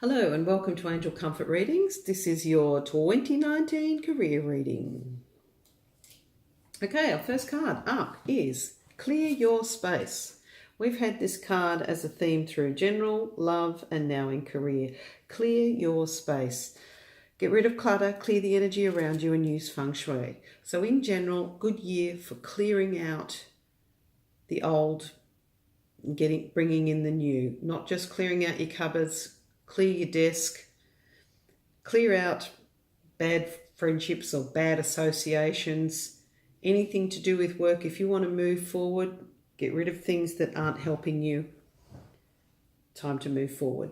Hello and welcome to Angel Comfort Readings. This is your 2019 career reading. Okay, our first card up is Clear Your Space. We've had this card as a theme through general, love, and now in career. Clear your space. Get rid of clutter, clear the energy around you, and use feng shui. So in general, good year for clearing out the old and bringing in the new. Not just clearing out your cupboards, clear your desk, clear out bad friendships or bad associations, anything to do with work. If you want to move forward, get rid of things that aren't helping you. Time to move forward.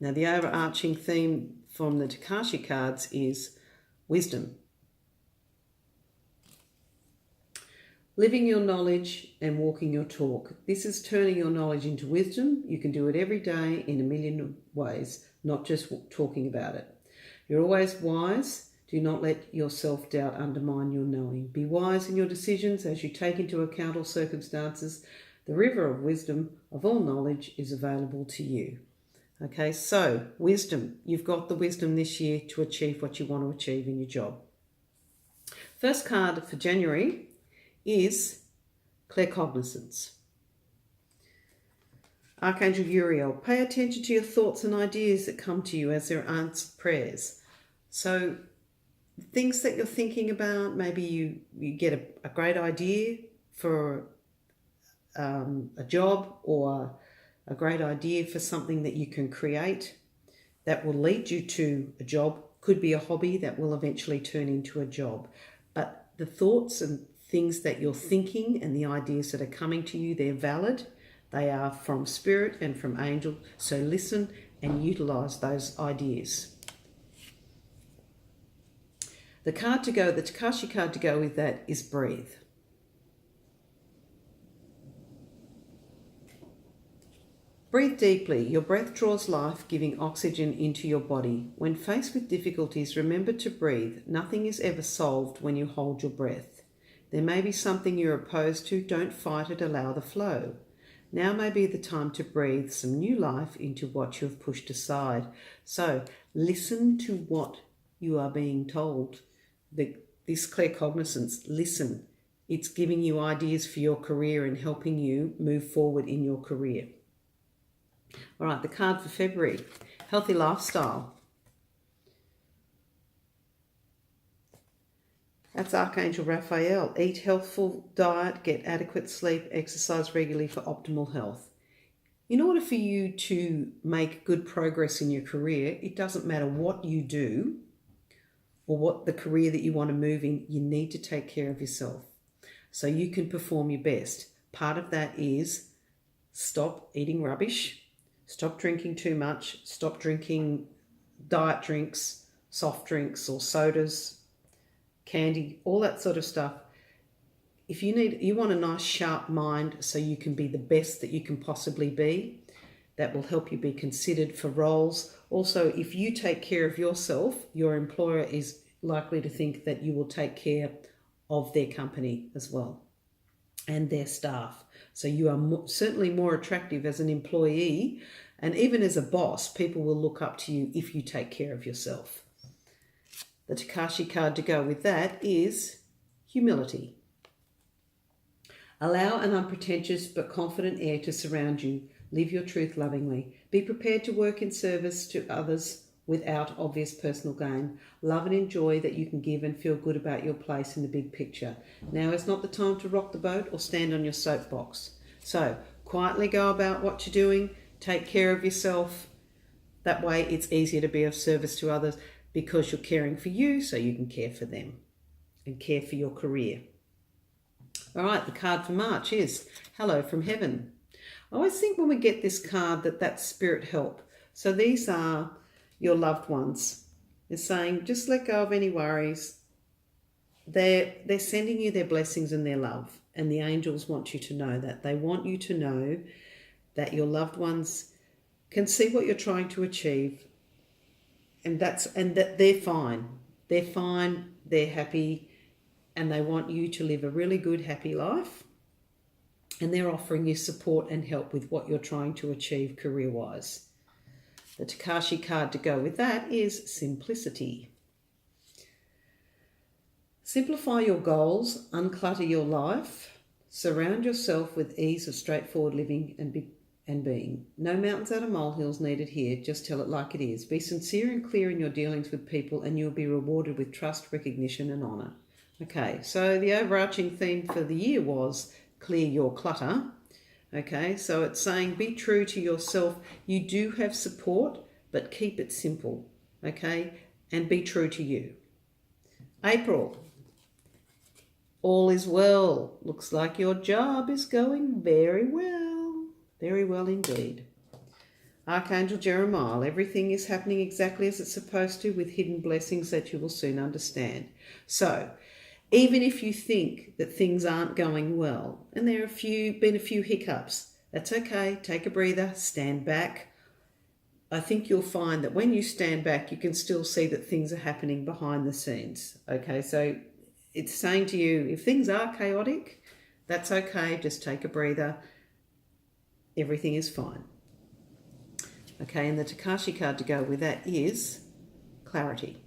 Now, the overarching theme from the Takashi cards is wisdom. Living your knowledge and walking your talk. This is turning your knowledge into wisdom. You can do it every day in a million ways, not just talking about it. You're always wise. Do not let your self-doubt undermine your knowing. Be wise in your decisions as you take into account all circumstances. The river of wisdom of all knowledge is available to you. Okay, so wisdom. You've got the wisdom this year to achieve what you want to achieve in your job. First card for January is claircognizance. Archangel Uriel, pay attention to your thoughts and ideas that come to you as they're answered prayers. So things that you're thinking about, maybe you get a great idea for a job or a great idea for something that you can create that will lead you to a job. Could be a hobby that will eventually turn into a job. But the thoughts and things that you're thinking and the ideas that are coming to you, they're valid. They are from spirit and from angel. So listen and utilize those ideas. The Takashi card to go with that is breathe. Breathe deeply. Your breath draws life, giving oxygen into your body. When faced with difficulties, remember to breathe. Nothing is ever solved when you hold your breath. There may be something you're opposed to. Don't fight it, allow the flow. Now may be the time to breathe some new life into what you have pushed aside. So listen to what you are being told. This claircognizance, listen. It's giving you ideas for your career and helping you move forward in your career. All right, the card for February, healthy lifestyle. That's Archangel Raphael. Eat healthful diet, get adequate sleep, exercise regularly for optimal health. In order for you to make good progress in your career, it doesn't matter what you do or what the career that you want to move in, you need to take care of yourself so you can perform your best. Part of that is stop eating rubbish, stop drinking too much, stop drinking diet drinks, soft drinks or sodas, candy, all that sort of stuff. If you want a nice sharp mind so you can be the best that you can possibly be, that will help you be considered for roles. Also, if you take care of yourself, your employer is likely to think that you will take care of their company as well and their staff. So you are certainly more attractive as an employee, and even as a boss, people will look up to you if you take care of yourself. The Takashi card to go with that is humility. Allow an unpretentious but confident air to surround you. Live your truth lovingly. Be prepared to work in service to others without obvious personal gain. Love and enjoy that you can give and feel good about your place in the big picture. Now is not the time to rock the boat or stand on your soapbox. So quietly go about what you're doing. Take care of yourself. That way it's easier to be of service to others because you're caring for you so you can care for them and care for your career. All right, the card for March is Hello from Heaven. I always think when we get this card that's spirit help. So these are your loved ones. They're saying, just let go of any worries. They're sending you their blessings and their love. And the angels want you to know that. They want you to know that your loved ones can see what you're trying to achieve. And that they're fine. They're fine, they're happy, and they want you to live a really good, happy life. And they're offering you support and help with what you're trying to achieve career-wise. The Takashi card to go with that is simplicity. Simplify your goals, unclutter your life, surround yourself with ease of straightforward living and being. No mountains out of molehills needed here, just tell it like it is. Be sincere and clear in your dealings with people and you'll be rewarded with trust, recognition and honour. Okay, so the overarching theme for the year was clear your clutter. Okay, so it's saying be true to yourself. You do have support, but keep it simple. Okay, and be true to you. April. All is well. Looks like your job is going very well. Very well indeed. Archangel Jeremiah. Everything is happening exactly as it's supposed to, with hidden blessings that you will soon understand. So, even if you think that things aren't going well, and there have been a few hiccups, that's okay. Take a breather, stand back. I think you'll find that when you stand back, you can still see that things are happening behind the scenes. Okay, so it's saying to you, if things are chaotic, that's okay. Just take a breather. Everything is fine. Okay, and the Takashi card to go with that is clarity.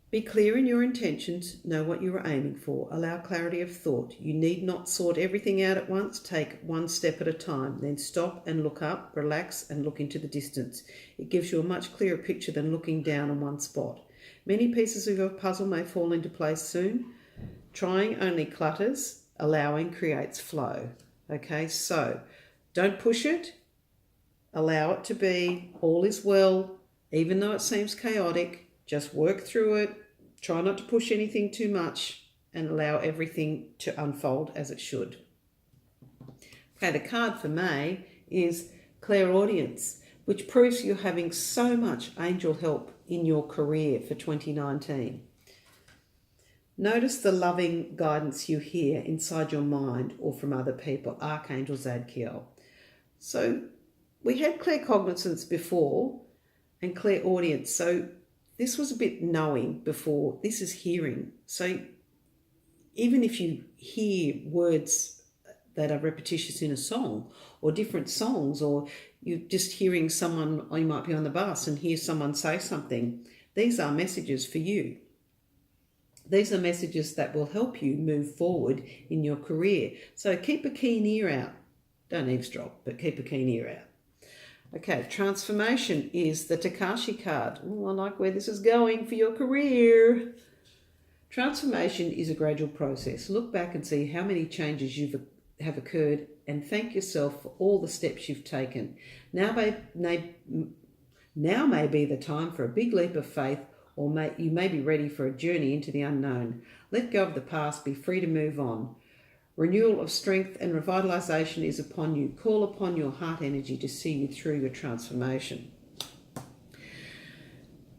Be clear in your intentions. Know what you are aiming for. Allow clarity of thought. You need not sort everything out at once. Take one step at a time. Then stop and look up, relax and look into the distance. It gives you a much clearer picture than looking down on one spot. Many pieces of your puzzle may fall into place soon. Trying only clutters. Allowing creates flow. Okay, so don't push it. Allow it to be. All is well. Even though it seems chaotic, just work through it. Try not to push anything too much and allow everything to unfold as it should. Okay, the card for May is clairaudience, which proves you're having so much angel help in your career for 2019. Notice the loving guidance you hear inside your mind or from other people, Archangel Zadkiel. So we had claircognizance before and clairaudience. So this was a bit knowing before. This is hearing. So even if you hear words that are repetitious in a song or different songs, or you're just hearing someone, or you might be on the bus and hear someone say something, these are messages for you. These are messages that will help you move forward in your career. So keep a keen ear out. Don't eavesdrop, but keep a keen ear out. Okay, transformation is the Takashi card. Oh, I like where this is going for your career. Transformation is a gradual process. Look back and see how many changes have occurred and thank yourself for all the steps you've taken. Now may be the time for a big leap of faith, or you may be ready for a journey into the unknown. Let go of the past, be free to move on. Renewal of strength and revitalization is upon you. Call upon your heart energy to see you through your transformation.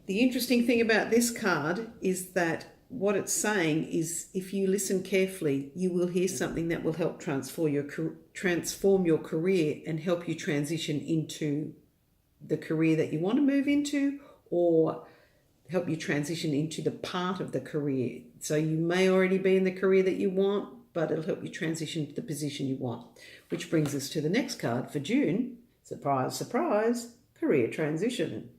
The interesting thing about this card is that what it's saying is if you listen carefully, you will hear something that will help transform your career and help you transition into the career that you want to move into, or help you transition into the part of the career. So you may already be in the career that you want, but it'll help you transition to the position you want. Which brings us to the next card for June. Surprise, surprise, career transition.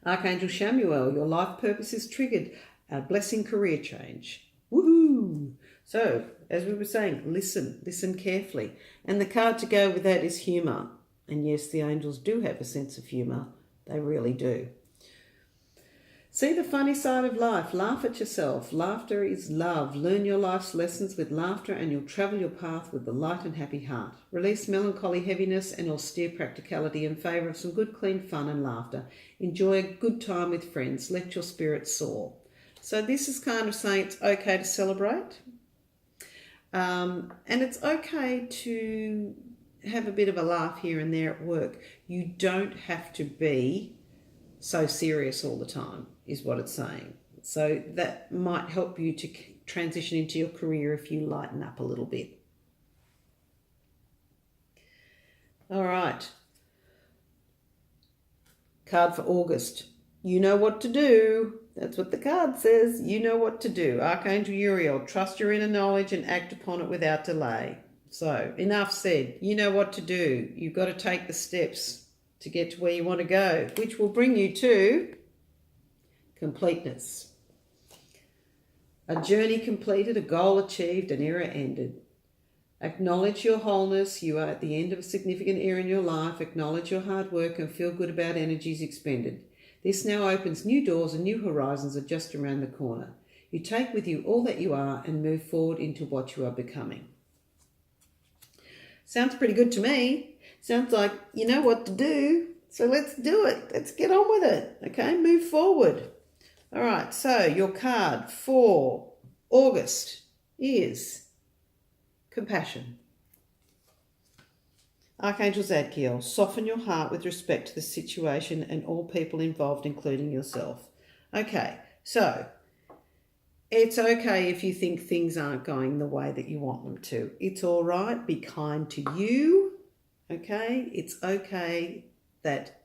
Archangel Shamuel, your life purpose is triggered. A blessing career change. Woohoo! So, as we were saying, listen carefully. And the card to go with that is humour. And yes, the angels do have a sense of humour. They really do. See the funny side of life. Laugh at yourself. Laughter is love. Learn your life's lessons with laughter and you'll travel your path with a light and happy heart. Release melancholy, heaviness and austere practicality in favour of some good, clean fun and laughter. Enjoy a good time with friends. Let your spirit soar. So this is kind of saying it's okay to celebrate. And it's okay to have a bit of a laugh here and there at work. You don't have to be so serious all the time, is what it's saying. So that might help you to transition into your career if you lighten up a little bit. All right. Card for August. You know what to do. That's what the card says. You know what to do. Archangel Uriel, trust your inner knowledge and act upon it without delay. So enough said. You know what to do. You've got to take the steps to get to where you want to go, which will bring you to completeness. A journey completed, a goal achieved, an era ended. Acknowledge your wholeness. You are at the end of a significant era in your life. Acknowledge your hard work and feel good about energies expended. This now opens new doors and new horizons are just around the corner. You take with you all that you are and move forward into what you are becoming. Sounds pretty good to me. Sounds like you know what to do. So let's do it. Let's get on with it. Okay, move forward. All right, so your card for August is compassion. Archangel Zadkiel, soften your heart with respect to the situation and all people involved, including yourself. Okay, so it's okay if you think things aren't going the way that you want them to. It's all right. Be kind to you. Okay, it's okay that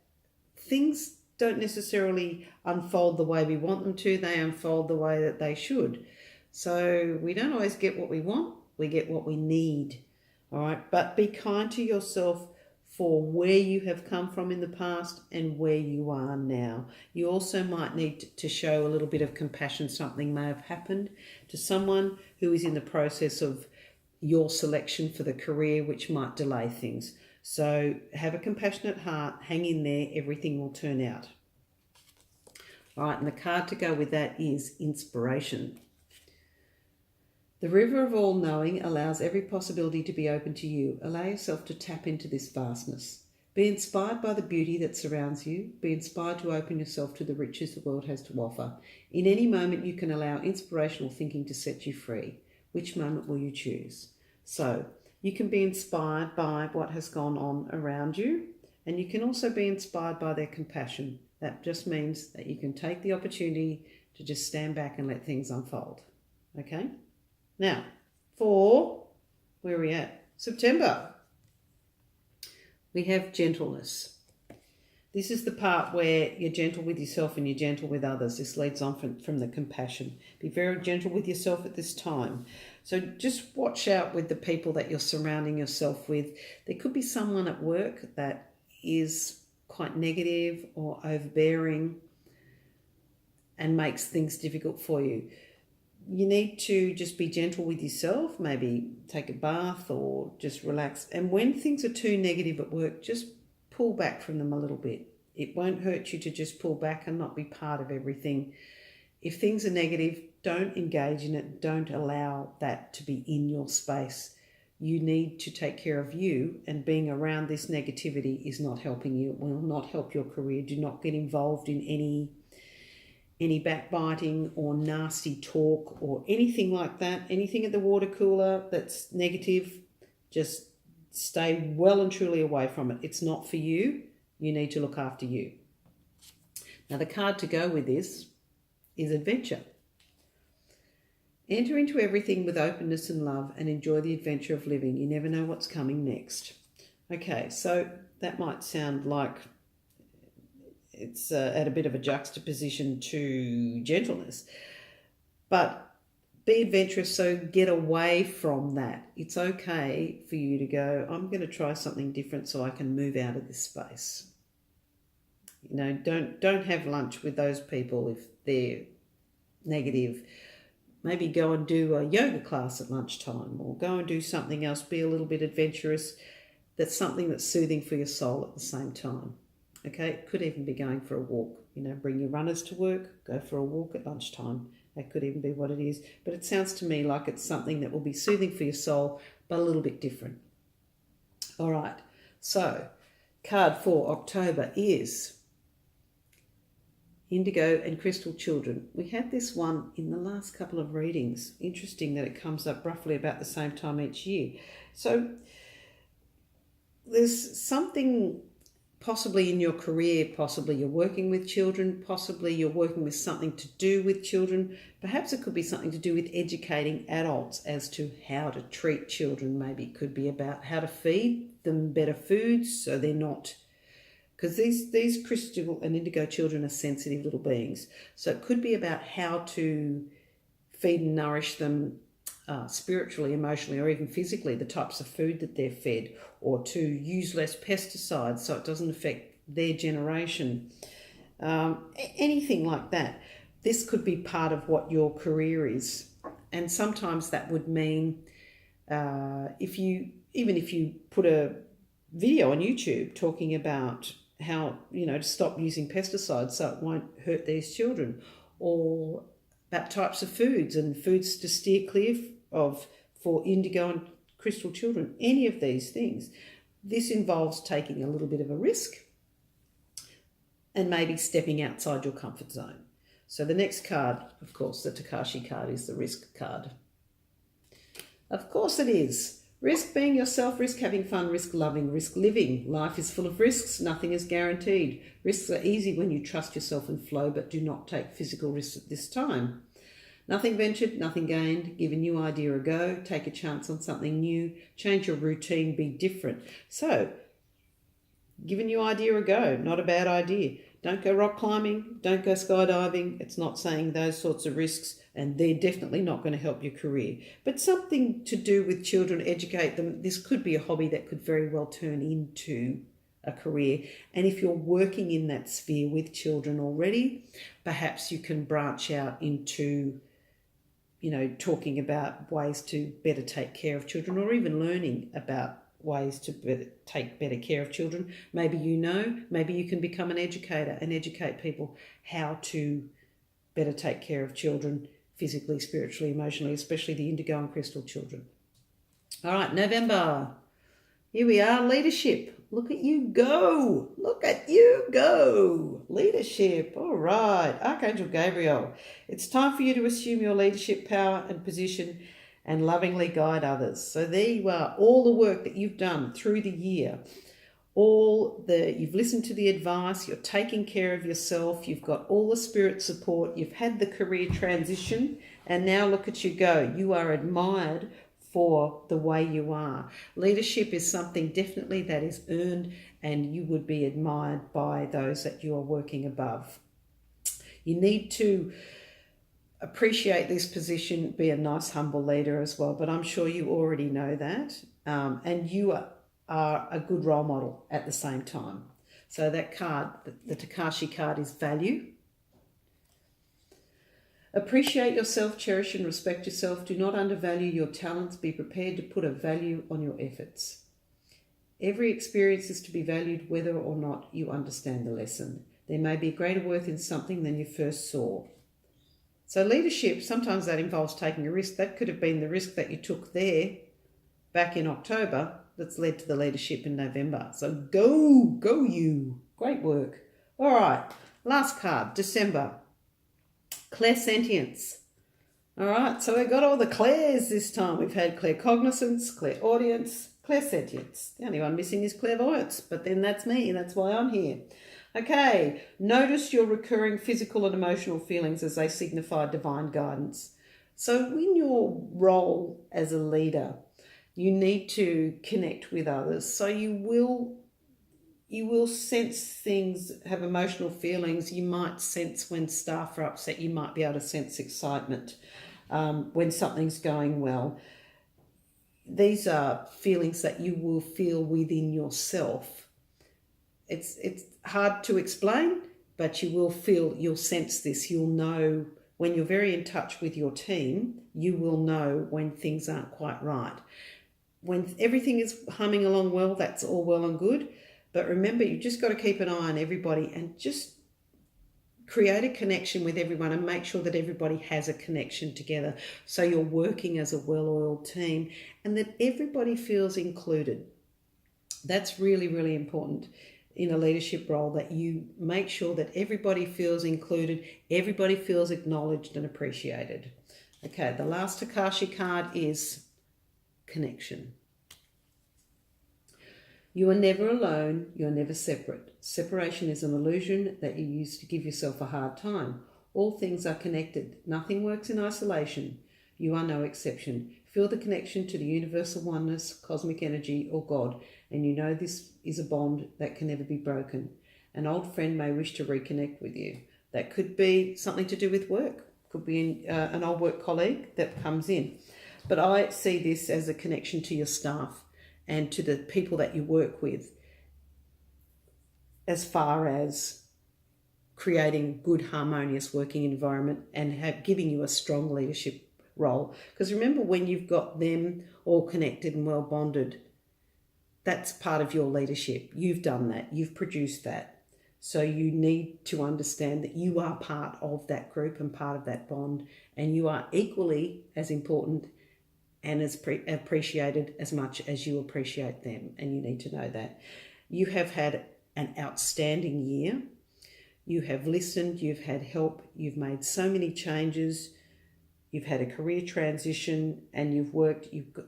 things don't necessarily unfold the way we want them to. They unfold the way that they should. So we don't always get what we want. We get what we need. All right. But be kind to yourself for where you have come from in the past and where you are now. You also might need to show a little bit of compassion. Something may have happened to someone who is in the process of your selection for the career, which might delay things. So have a compassionate heart, hang in there, everything will turn out. All right, and the card to go with that is inspiration. The river of all knowing allows every possibility to be open to you. Allow yourself to tap into this vastness. Be inspired by the beauty that surrounds you. Be inspired to open yourself to the riches the world has to offer. In any moment, you can allow inspirational thinking to set you free. Which moment will you choose? So, you can be inspired by what has gone on around you, and you can also be inspired by their compassion. That just means that you can take the opportunity to just stand back and let things unfold. Okay? Now, for where are we at? September. We have gentleness. This is the part where you're gentle with yourself and you're gentle with others. This leads on from the compassion. Be very gentle with yourself at this time. So just watch out with the people that you're surrounding yourself with. There could be someone at work that is quite negative or overbearing and makes things difficult for you. You need to just be gentle with yourself, maybe take a bath or just relax. And when things are too negative at work, just pull back from them a little bit. It won't hurt you to just pull back and not be part of everything. If things are negative, don't engage in it. Don't allow that to be in your space. You need to take care of you, and being around this negativity is not helping you. It will not help your career. Do not get involved in any backbiting or nasty talk or anything like that. Anything at the water cooler that's negative, just stay well and truly away from it. It's not for you. You need to look after you. Now, the card to go with this is adventure. Enter into everything with openness and love and enjoy the adventure of living. You never know what's coming next. Okay, so that might sound like it's at a bit of a juxtaposition to gentleness, but be adventurous, so get away from that. It's okay for you to go, I'm going to try something different so I can move out of this space. You know, don't have lunch with those people if they're negative. Maybe go and do a yoga class at lunchtime or go and do something else. Be a little bit adventurous. That's something that's soothing for your soul at the same time. Okay, it could even be going for a walk. You know, bring your runners to work, go for a walk at lunchtime. That could even be what it is. But it sounds to me like it's something that will be soothing for your soul, but a little bit different. All right, so card for October is Indigo and Crystal Children. We had this one in the last couple of readings. Interesting that it comes up roughly about the same time each year. So there's something possibly in your career, possibly you're working with children, possibly you're working with something to do with children. Perhaps it could be something to do with educating adults as to how to treat children. Maybe it could be about how to feed them better foods so they're not... Because these crystal and indigo children are sensitive little beings. So it could be about how to feed and nourish them spiritually, emotionally, or even physically, the types of food that they're fed, or to use less pesticides so it doesn't affect their generation. Anything like that. This could be part of what your career is. And sometimes that would mean if you put a video on YouTube talking about how, to stop using pesticides so it won't hurt these children, or about types of foods and foods to steer clear of for indigo and crystal children, any of these things. This involves taking a little bit of a risk and maybe stepping outside your comfort zone. So the next card, of course, the Takashi card, is the risk card. Of course it is. Risk being yourself, risk having fun, risk loving, risk living. Life is full of risks, nothing is guaranteed. Risks are easy when you trust yourself and flow, but do not take physical risks at this time. Nothing ventured, nothing gained. Give a new idea a go. Take a chance on something new. Change your routine, be different. So, give a new idea a go, not a bad idea. Don't go rock climbing, don't go skydiving. It's not saying those sorts of risks, and they're definitely not going to help your career. But something to do with children, educate them. This could be a hobby that could very well turn into a career. And if you're working in that sphere with children already, perhaps you can branch out into, talking about ways to better take care of children, or even learning about ways to take better care of children. Maybe maybe you can become an educator and educate people how to better take care of children physically, spiritually, emotionally, especially the indigo and crystal children. All right, November. Here we are, leadership. Look at you go. Look at you go. Leadership. All right, Archangel Gabriel. It's time for you to assume your leadership power and position and lovingly guide others. So there you are, all the work that you've done through the year, you've listened to the advice, you're taking care of yourself, you've got all the spirit support, you've had the career transition, and now look at you go. You are admired for the way you are. Leadership is something definitely that is earned, and you would be admired by those that you are working above. You need to appreciate this position, be a nice, humble leader as well, but I'm sure you already know that. And you are a good role model at the same time. So that card, the Takashi card, is value. Appreciate yourself, cherish and respect yourself. Do not undervalue your talents. Be prepared to put a value on your efforts. Every experience is to be valued whether or not you understand the lesson. There may be greater worth in something than you first saw. So leadership, sometimes that involves taking a risk. That could have been the risk that you took there back in October that's led to the leadership in November. So go you. Great work. All right, last card, December. Clairsentience. All right, so we've got all the clairs this time. We've had claircognizance, clairaudience, clairsentience. The only one missing is clairvoyance, but then that's me. That's why I'm here. Okay, notice your recurring physical and emotional feelings as they signify divine guidance. So in your role as a leader, you need to connect with others. So you will sense things, have emotional feelings. You might sense when staff are upset. You might be able to sense excitement when something's going well. These are feelings that you will feel within yourself. It's hard to explain, but you'll sense this. You'll know when you're very in touch with your team, you will know when things aren't quite right. When everything is humming along well, that's all well and good. But remember, you've just got to keep an eye on everybody and just create a connection with everyone and make sure that everybody has a connection together. So you're working as a well-oiled team and that everybody feels included. That's really, really important in a leadership role, that you make sure that everybody feels included, everybody feels acknowledged and appreciated. Okay, the last Takashi card is connection. You are never alone, you are never separate. Separation is an illusion that you use to give yourself a hard time. All things are connected. Nothing works in isolation. You are no exception. Feel the connection to the universal oneness, cosmic energy, or God, and you know this is a bond that can never be broken. An old friend may wish to reconnect with you. That could be something to do with work. Could be an old work colleague that comes in. But I see this as a connection to your staff and to the people that you work with, as far as creating good, harmonious working environment and giving you a strong leadership role. Because remember, when you've got them all connected and well bonded, that's part of your leadership. You've done that. You've produced that. So you need to understand that you are part of that group and part of that bond, and you are equally as important and as appreciated as much as you appreciate them. And you need to know that. You have had an outstanding year. You have listened, you've had help, you've made so many changes, you've had a career transition, and you've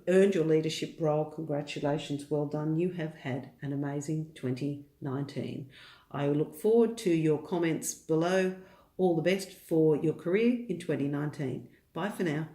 earned your leadership role. Congratulations, well done. You have had an amazing 2019. I look forward to your comments below. All the best for your career in 2019. Bye for now.